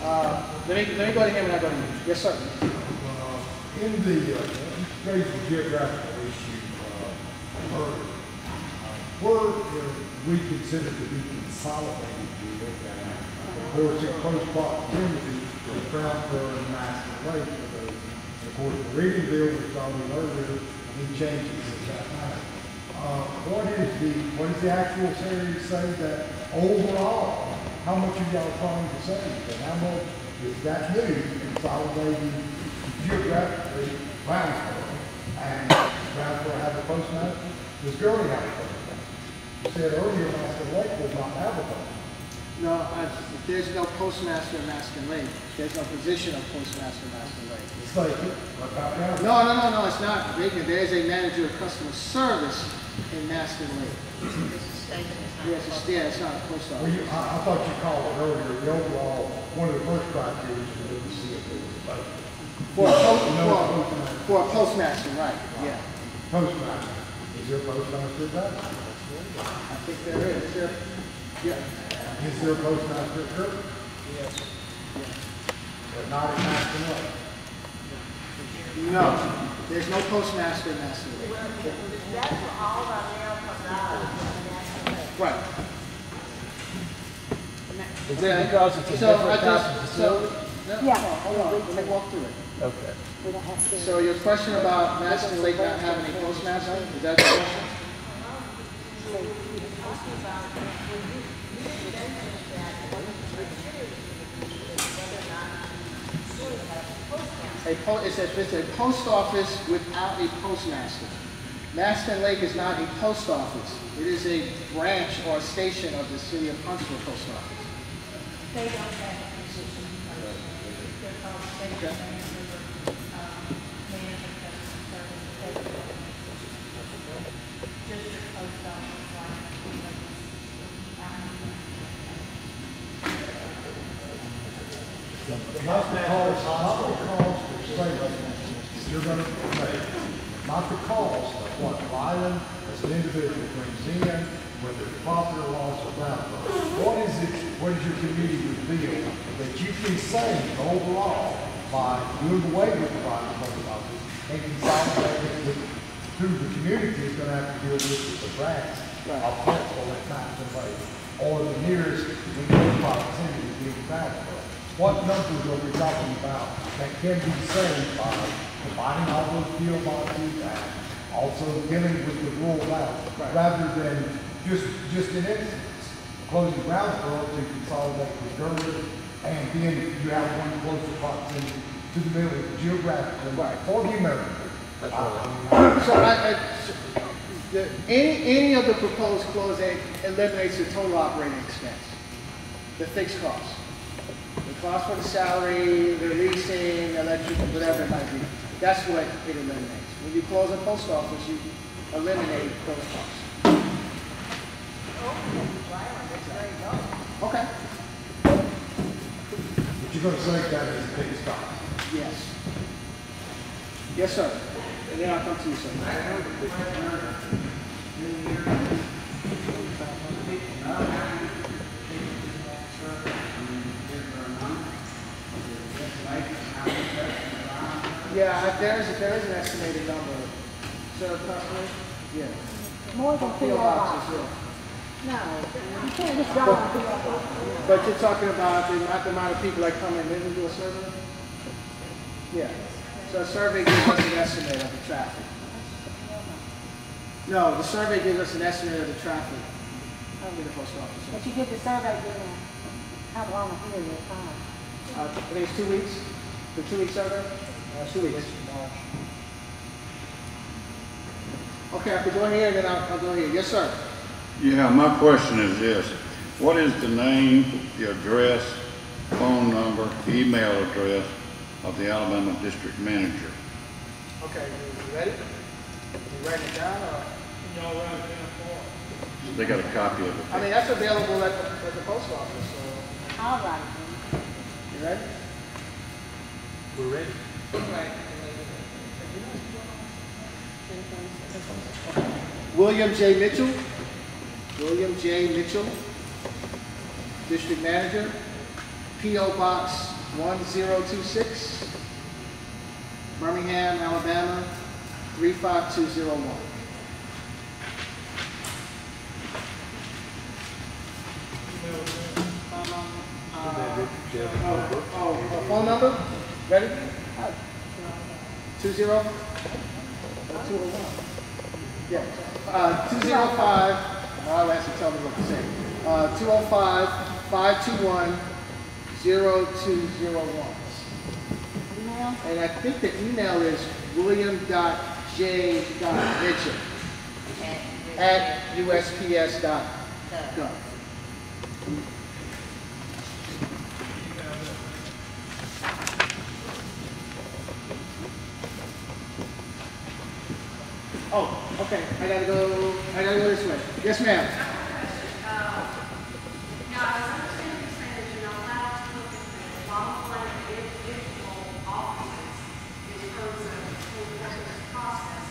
Let me go to him and I go to you. Yes, sir. In the raising geographical issue, where we consider to be consolidated with, of course, in close proximity to Brownford and Master Lake. Of course, the reading bill was started earlier, and changes at that time. What is the actual series say that overall, how much are y'all trying to save, and how much is that new consolidating geographically Brownsville? And Brownsville has a postmaster, does Gurney have a postmaster? You said earlier Maston Lake does not have a postmaster. No, there's no postmaster in Maston Lake. There's no position of postmaster in Maston Lake. It's like, No, it's not vacant. There is a manager of customer service in Maston Lake. Yes, it's not a post office. Well, I thought you called it earlier, the overall, one of the first criteria is to see if it was like. For a postmaster, right, yeah. Postmaster. Is there a postmaster at that? I think there is. Yeah. Is there a postmaster at Kirk? Yes. But not in Maston Lake? No, there's no postmaster in Maston Lake. That's where all our mail comes out of Maston Lake. Right. Is that because it's a different type of facility? Hold on, let me walk through it. Okay. We don't have to. So your question about Maston Lake not having a postmaster, is that the question? It's a post office without a postmaster. Maston Lake is not a post office. It is a branch or a station of the City of Huntsville Post Office. They don't have a position. They're called station manager, manager customer service, district post office, Not the calls for sale. You're going to pay. Not the cost of what Ryland as an individual brings in, whether it's profit or loss or value. What is your community reveal that you can save overall by doing away with the private post office and consolidating it through the community is going to have to deal with the branch of principal at Maston Lake or the nearest within proximity being Brownsville. What numbers are we talking about that can be saved by combining all those PO boxes and also dealing with the rural route, rather than just in instance, closing Brownsville to consolidate with Gurney, and then you have one closer proximity to the middle geographically for the American. So any of the proposed closing eliminates the total operating expense, the fixed costs. The cost for the salary, the leasing, electric, whatever it might be. That's what it eliminates. When you close a post office, you eliminate those costs. Okay. But you're going to say that is a big stop. Yes. Yes, sir. And then I'll come to you, sir. Yeah, there is an estimated number. Sir, customer? Yeah. More than PO boxes, yeah. No, you can't just go on PO box. But you're talking about the amount of people that come in and do a survey? Yeah. So a survey gives us an estimate of the traffic. No, the survey gives us an estimate of the traffic in the post office. But you get the survey during how long a period of time? I think it's 2 weeks. The 2-week survey? 2 weeks. Okay, I can go here and then I'll go here. Yes, sir. Yeah, my question is this. What is the name, the address, phone number, email address of the Alabama District Manager? Okay, you ready? You write it down or? Y'all write it down for us. They got a copy of it. I mean, that's available at the post office. So. I'll write it down. You ready? We're ready. William J. Mitchell. William J. Mitchell, District Manager, P.O. Box 1026, Birmingham, Alabama, 35201. Phone number? Ready? 20? 201. Yeah. 205. I'll ask you to tell me what to say. 205-521-0201. And I think the email is william.j.richard@usps.gov. Oh, okay. I gotta go this way. Yes, ma'am. Now, I was understanding you saying that you're not allowed to look at long-term individual offices in terms of this process.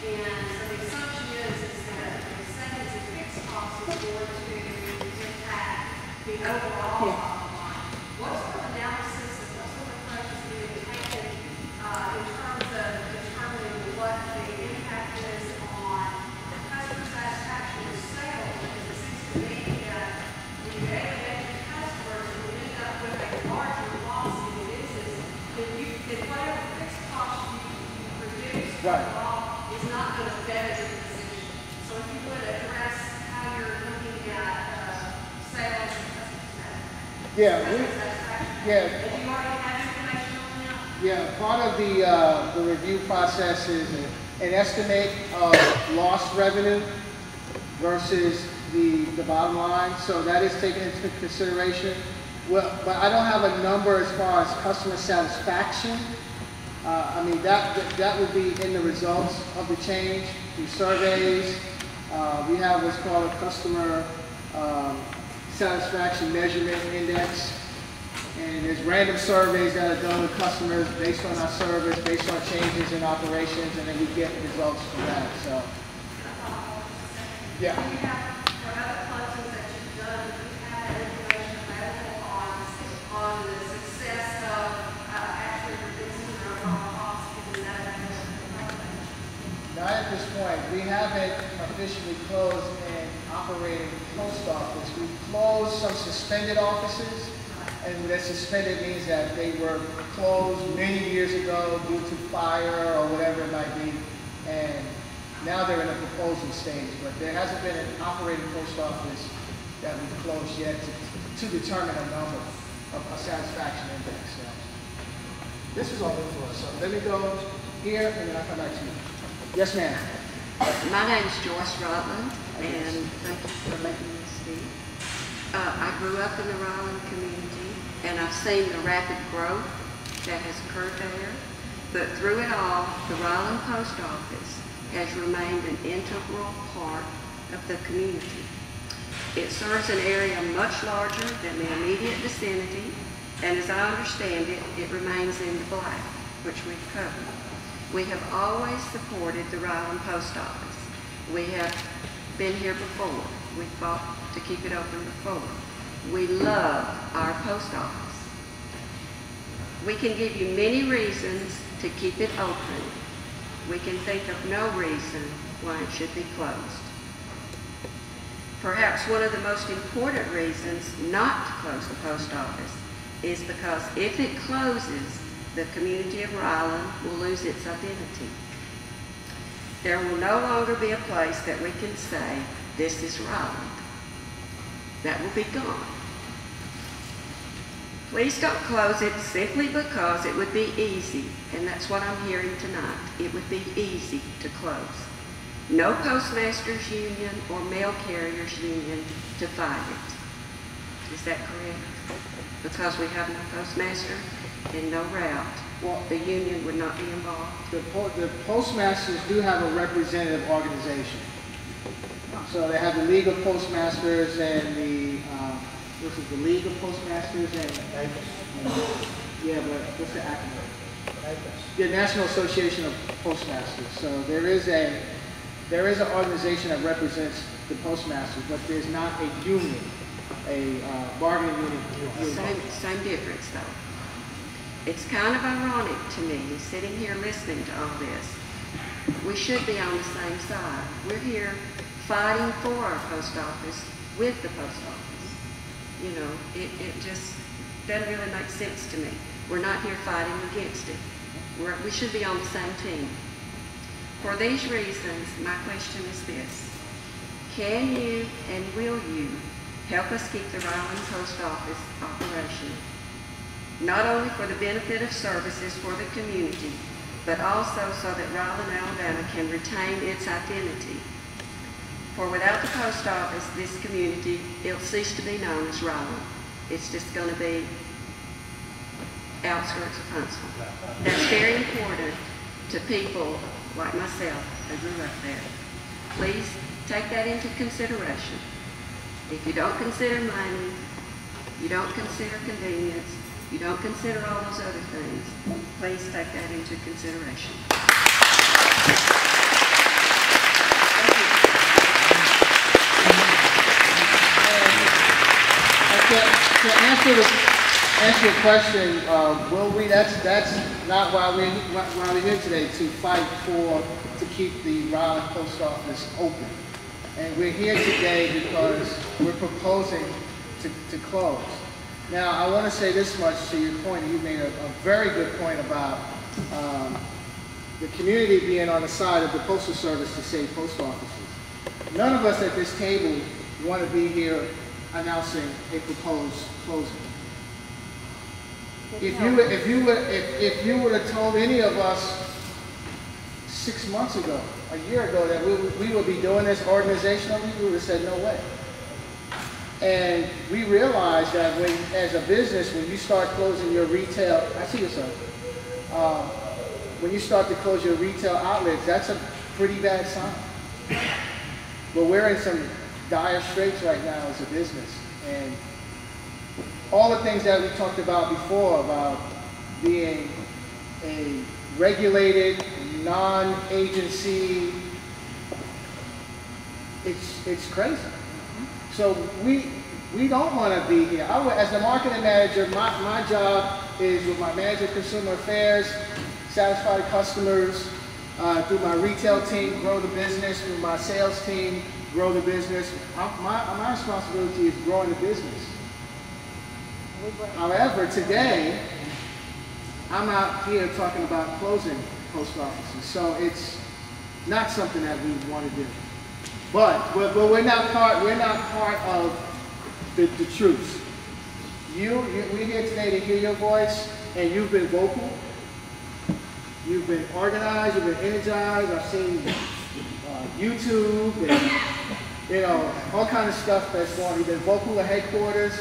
And so the assumption is that the savings and fixed costs is going to impact the overall bottom line. What sort of analysis and what sort of approach is being taken in terms of determining what the impact is on customer satisfaction and sales? Because it seems to me that when you alienate customers and you end up with a larger loss in your business, then whatever fixed cost you produce overall is not going to better your position. So if you would address how you're looking at sales and customer satisfaction. Yeah. If you already have information on that? Yeah, part of the review process is an estimate of lost revenue versus the bottom line. So that is taken into consideration. Well, but I don't have a number as far as customer satisfaction. I mean, that would be in the results of the change through surveys. We have what's called a customer satisfaction measurement index. And there's random surveys that are done with customers based on our service, based on changes in operations, and then we get results from that. So, yeah. For other functions that you've done, do you have that information available on the success of actually reducing our overall costs? Not at this point. We haven't officially closed an operating post office. We've closed some suspended offices. And that suspended means that they were closed many years ago due to fire or whatever it might be. And now they're in a proposal stage, but there hasn't been an operating post office that we've closed yet to determine a number of a satisfaction index. So this is all new for us. So let me go here and then I'll come back to you. Yes, ma'am. My name is Joyce Ryland, and thank you for letting me speak. I grew up in the Ryland community, and I've seen the rapid growth that has occurred there. But through it all, the Ryland Post Office has remained an integral part of the community. It serves an area much larger than the immediate vicinity, and as I understand it, it remains in the black, which we've covered. We have always supported the Ryland Post Office. We have been here before. We fought to keep it open before. We love our post office. We can give you many reasons to keep it open. We can think of no reason why it should be closed. Perhaps one of the most important reasons not to close the post office is because if it closes, the community of Ryland will lose its identity. There will no longer be a place that we can say, this is Ryland. That will be gone. Please don't close it simply because it would be easy, and that's what I'm hearing tonight. It would be easy to close. No Postmasters Union or Mail Carriers Union to fight it. Is that correct? Because we have no postmaster and no route, well, the union would not be involved. The postmasters do have a representative organization. So they have the League of Postmasters and the League of Postmasters and yeah, but what's the acronym? The National Association of Postmasters. So there is an organization that represents the postmasters, but there's not a union, a bargaining union. Same difference though. It's kind of ironic to me, sitting here listening to all this. We should be on the same side. We're here fighting for our post office with the post office. You know, it just doesn't really make sense to me. We're not here fighting against it. We should be on the same team. For these reasons, my question is this. Can you and will you help us keep the Ryland Post Office operational? Not only for the benefit of services for the community, but also so that Ryland, Alabama can retain its identity. For without the post office, this community, it'll cease to be known as Ryland. It's just going to be outskirts of Huntsville. That's very important to people like myself who grew up there. Please take that into consideration. If you don't consider money, you don't consider convenience, you don't consider all those other things, please take that into consideration. To answer your question, will we? That's not why we're here today, to fight to keep the Ryland Post Office open. And we're here today because we're proposing to close. Now, I want to say this much to your point. You made a very good point about the community being on the side of the Postal Service to save post offices. None of us at this table want to be here announcing a proposed closing. If you would have told any of us 6 months ago, a year ago, that we would be doing this organizationally, we would have said no way. And we realized that as a business, when you start closing your retail, I see you, sir. When you start to close your retail outlets, that's a pretty bad sign. But we're in some dire straits right now as a business. And all the things that we talked about before, about being a regulated, non-agency, it's crazy. So we don't want to be here. As a marketing manager, my job is with my manager of consumer affairs, satisfy the customers, through my retail team, grow the business, through my sales team, grow the business. My responsibility is growing the business. However, today, I'm out here talking about closing post offices. So it's not something that we want to do. But we're not part of the truth. We're here today to hear your voice, and you've been vocal. You've been organized. You've been energized. I've seen YouTube and all kind of stuff that's going on. You've been vocal at headquarters.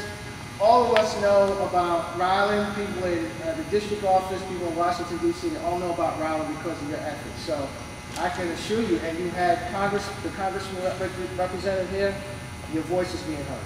All of us know about Ryland. People in the district office, people in Washington D.C. They all know about Ryland because of your efforts. So I can assure you, and you had the congressman representative here, your voice is being heard.